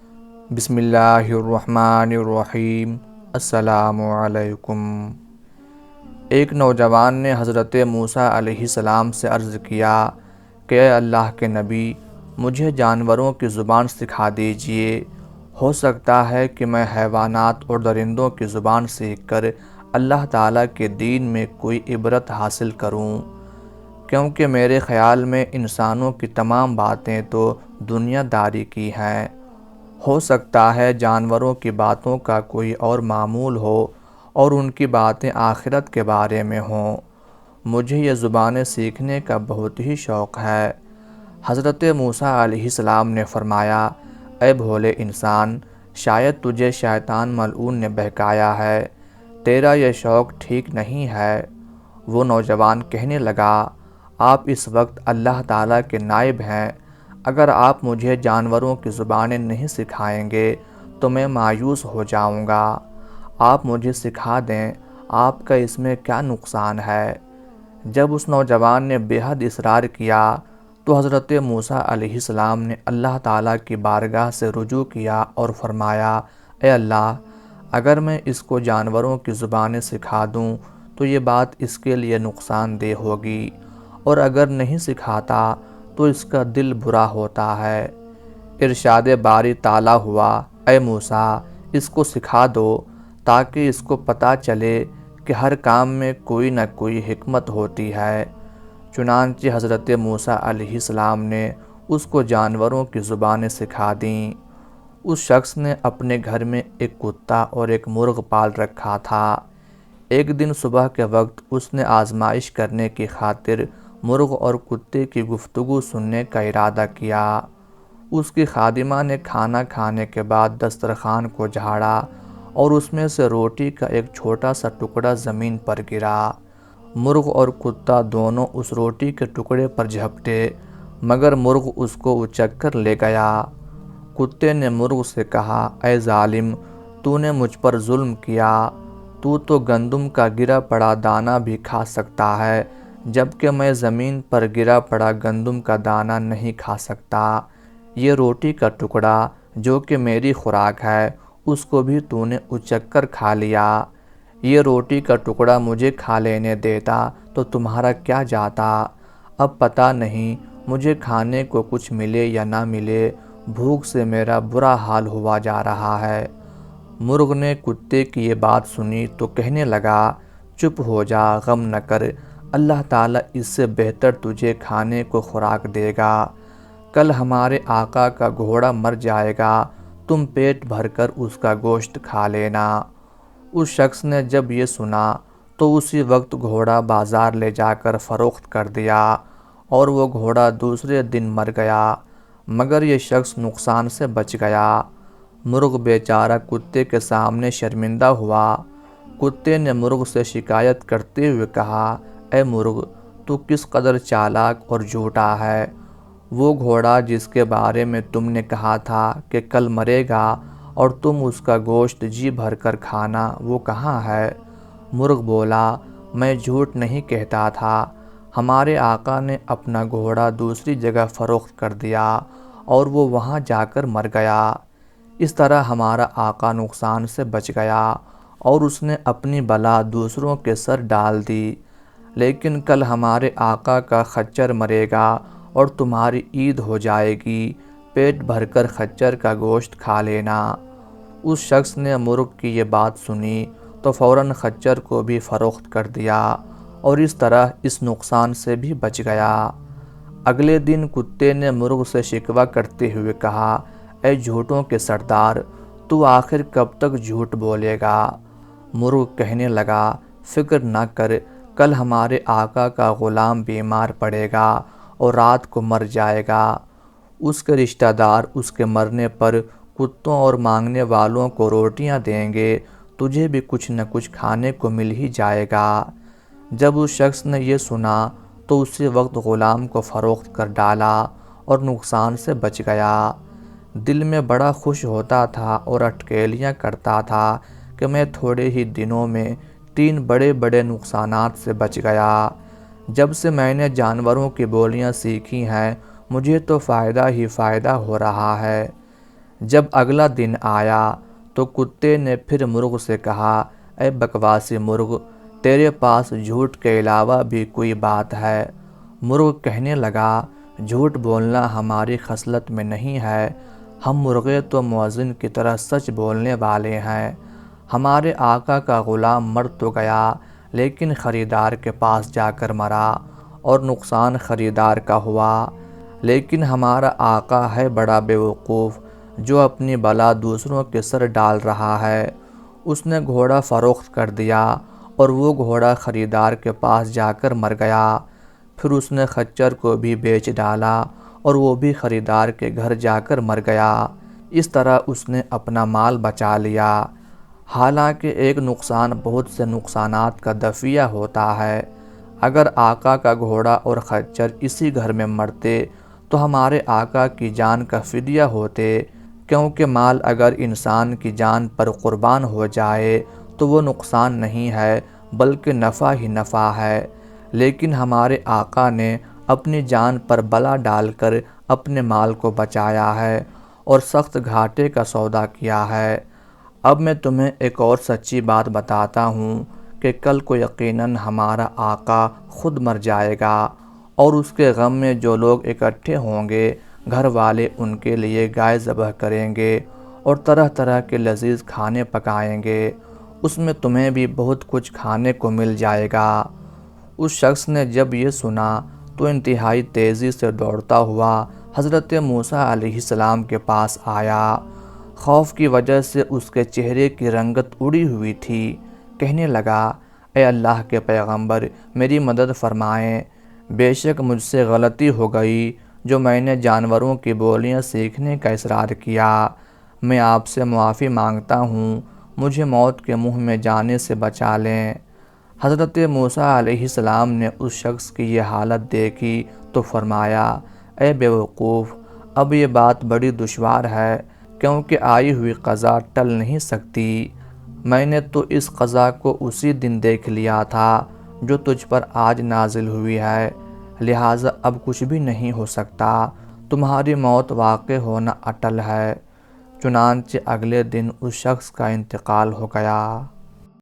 بسم اللہ الرحمن الرحیم۔ السلام علیکم۔ ایک نوجوان نے حضرت موسیٰ علیہ السلام سے عرض کیا کہ اے اللہ کے نبی، مجھے جانوروں کی زبان سکھا دیجئے۔ ہو سکتا ہے کہ میں حیوانات اور درندوں کی زبان سیکھ کر اللہ تعالیٰ کے دین میں کوئی عبرت حاصل کروں، کیونکہ میرے خیال میں انسانوں کی تمام باتیں تو دنیا داری کی ہیں۔ ہو سکتا ہے جانوروں کی باتوں کا کوئی اور معمول ہو اور ان کی باتیں آخرت کے بارے میں ہوں۔ مجھے یہ زبانیں سیکھنے کا بہت ہی شوق ہے۔ حضرت موسیٰ علیہ السلام نے فرمایا، اے بھولے انسان، شاید تجھے شیطان ملعون نے بہکایا ہے، تیرا یہ شوق ٹھیک نہیں ہے۔ وہ نوجوان کہنے لگا، آپ اس وقت اللہ تعالیٰ کے نائب ہیں، اگر آپ مجھے جانوروں کی زبانیں نہیں سکھائیں گے تو میں مایوس ہو جاؤں گا۔ آپ مجھے سکھا دیں، آپ کا اس میں کیا نقصان ہے؟ جب اس نوجوان نے بے حد اصرار کیا تو حضرت موسیٰ علیہ السلام نے اللہ تعالیٰ کی بارگاہ سے رجوع کیا اور فرمایا، اے اللہ، اگر میں اس کو جانوروں کی زبانیں سکھا دوں تو یہ بات اس کے لیے نقصان دہ ہوگی، اور اگر نہیں سکھاتا تو اس کا دل برا ہوتا ہے۔ ارشاد باری تعالیٰ ہوا، اے موسیٰ، اس کو سکھا دو تاکہ اس کو پتہ چلے کہ ہر کام میں کوئی نہ کوئی حکمت ہوتی ہے۔ چنانچہ حضرت موسیٰ علیہ السلام نے اس کو جانوروں کی زبانیں سکھا دیں۔ اس شخص نے اپنے گھر میں ایک کتا اور ایک مرغ پال رکھا تھا۔ ایک دن صبح کے وقت اس نے آزمائش کرنے کی خاطر مرغ اور کتے کی گفتگو سننے کا ارادہ کیا۔ اس کی خادمہ نے کھانا کھانے کے بعد دسترخوان کو جھاڑا اور اس میں سے روٹی کا ایک چھوٹا سا ٹکڑا زمین پر گرا۔ مرغ اور کتا دونوں اس روٹی کے ٹکڑے پر جھپٹے، مگر مرغ اس کو اچک کر لے گیا۔ کتے نے مرغ سے کہا، اے ظالم، تو نے مجھ پر ظلم کیا، تو گندم کا گرا پڑا دانہ بھی کھا سکتا ہے، جبکہ میں زمین پر گرا پڑا گندم کا دانہ نہیں کھا سکتا۔ یہ روٹی کا ٹکڑا جو کہ میری خوراک ہے، اس کو بھی تو نے اچک کر کھا لیا۔ یہ روٹی کا ٹکڑا مجھے کھا لینے دیتا تو تمہارا کیا جاتا؟ اب پتہ نہیں مجھے کھانے کو کچھ ملے یا نہ ملے، بھوک سے میرا برا حال ہوا جا رہا ہے۔ مرغ نے کتے کی یہ بات سنی تو کہنے لگا، چپ ہو جا، غم نہ کر، اللہ تعالیٰ اس سے بہتر تجھے کھانے کو خوراک دے گا۔ کل ہمارے آقا کا گھوڑا مر جائے گا، تم پیٹ بھر کر اس کا گوشت کھا لینا۔ اس شخص نے جب یہ سنا تو اسی وقت گھوڑا بازار لے جا کر فروخت کر دیا، اور وہ گھوڑا دوسرے دن مر گیا، مگر یہ شخص نقصان سے بچ گیا۔ مرغ بیچارہ کتے کے سامنے شرمندہ ہوا۔ کتے نے مرغ سے شکایت کرتے ہوئے کہا، اے مرغ، تو کس قدر چالاک اور جھوٹا ہے۔ وہ گھوڑا جس کے بارے میں تم نے کہا تھا کہ کل مرے گا اور تم اس کا گوشت جی بھر کر کھانا، وہ کہاں ہے؟ مرغ بولا، میں جھوٹ نہیں کہتا تھا، ہمارے آقا نے اپنا گھوڑا دوسری جگہ فروخت کر دیا اور وہ وہاں جا کر مر گیا۔ اس طرح ہمارا آقا نقصان سے بچ گیا اور اس نے اپنی بلا دوسروں کے سر ڈال دی، لیکن کل ہمارے آقا کا خچر مرے گا اور تمہاری عید ہو جائے گی، پیٹ بھر کر خچر کا گوشت کھا لینا۔ اس شخص نے مرغ کی یہ بات سنی تو فوراً خچر کو بھی فروخت کر دیا اور اس طرح اس نقصان سے بھی بچ گیا۔ اگلے دن کتے نے مرغ سے شکوہ کرتے ہوئے کہا، اے جھوٹوں کے سردار، تو آخر کب تک جھوٹ بولے گا؟ مرغ کہنے لگا، فکر نہ کر، کل ہمارے آقا کا غلام بیمار پڑے گا اور رات کو مر جائے گا۔ اس کے رشتہ دار اس کے مرنے پر کتوں اور مانگنے والوں کو روٹیاں دیں گے، تجھے بھی کچھ نہ کچھ کھانے کو مل ہی جائے گا۔ جب اس شخص نے یہ سنا تو اسی وقت غلام کو فروخت کر ڈالا اور نقصان سے بچ گیا۔ دل میں بڑا خوش ہوتا تھا اور اٹکیلیاں کرتا تھا کہ میں تھوڑے ہی دنوں میں 3 بڑے بڑے نقصانات سے بچ گیا۔ جب سے میں نے جانوروں کی بولیاں سیکھی ہیں، مجھے تو فائدہ ہی فائدہ ہو رہا ہے۔ جب اگلا دن آیا تو کتے نے پھر مرغ سے کہا، اے بکواسی مرغ، تیرے پاس جھوٹ کے علاوہ بھی کوئی بات ہے؟ مرغ کہنے لگا، جھوٹ بولنا ہماری خصلت میں نہیں ہے، ہم مرغے تو مؤذن کی طرح سچ بولنے والے ہیں۔ ہمارے آقا کا غلام مر تو گیا لیکن خریدار کے پاس جا کر مرا، اور نقصان خریدار کا ہوا، لیکن ہمارا آقا ہے بڑا بیوقوف جو اپنی بلا دوسروں کے سر ڈال رہا ہے۔ اس نے گھوڑا فروخت کر دیا اور وہ گھوڑا خریدار کے پاس جا کر مر گیا۔ پھر اس نے خچر کو بھی بیچ ڈالا اور وہ بھی خریدار کے گھر جا کر مر گیا۔ اس طرح اس نے اپنا مال بچا لیا۔ حالانکہ ایک نقصان بہت سے نقصانات کا دفعہ ہوتا ہے۔ اگر آقا کا گھوڑا اور خچر اسی گھر میں مرتے تو ہمارے آقا کی جان کا فدیہ ہوتے، کیونکہ مال اگر انسان کی جان پر قربان ہو جائے تو وہ نقصان نہیں ہے بلکہ نفع ہی نفع ہے، لیکن ہمارے آقا نے اپنی جان پر بلا ڈال کر اپنے مال کو بچایا ہے اور سخت گھاٹے کا سودا کیا ہے۔ اب میں تمہیں ایک اور سچی بات بتاتا ہوں کہ کل کو یقیناً ہمارا آقا خود مر جائے گا، اور اس کے غم میں جو لوگ اکٹھے ہوں گے، گھر والے ان کے لیے گائے ذبح کریں گے اور طرح طرح کے لذیذ کھانے پکائیں گے، اس میں تمہیں بھی بہت کچھ کھانے کو مل جائے گا۔ اس شخص نے جب یہ سنا تو انتہائی تیزی سے دوڑتا ہوا حضرت موسیٰ علیہ السلام کے پاس آیا۔ خوف کی وجہ سے اس کے چہرے کی رنگت اڑی ہوئی تھی۔ کہنے لگا، اے اللہ کے پیغمبر، میری مدد فرمائیں، بے شک مجھ سے غلطی ہو گئی جو میں نے جانوروں کی بولیاں سیکھنے کا اصرار کیا۔ میں آپ سے معافی مانگتا ہوں، مجھے موت کے منہ میں جانے سے بچا لیں۔ حضرت موسیٰ علیہ السلام نے اس شخص کی یہ حالت دیکھی تو فرمایا، اے بیوقوف، اب یہ بات بڑی دشوار ہے، کیونکہ آئی ہوئی قضا ٹل نہیں سکتی۔ میں نے تو اس قضا کو اسی دن دیکھ لیا تھا جو تجھ پر آج نازل ہوئی ہے، لہٰذا اب کچھ بھی نہیں ہو سکتا، تمہاری موت واقع ہونا اٹل ہے۔ چنانچہ اگلے دن اس شخص کا انتقال ہو گیا۔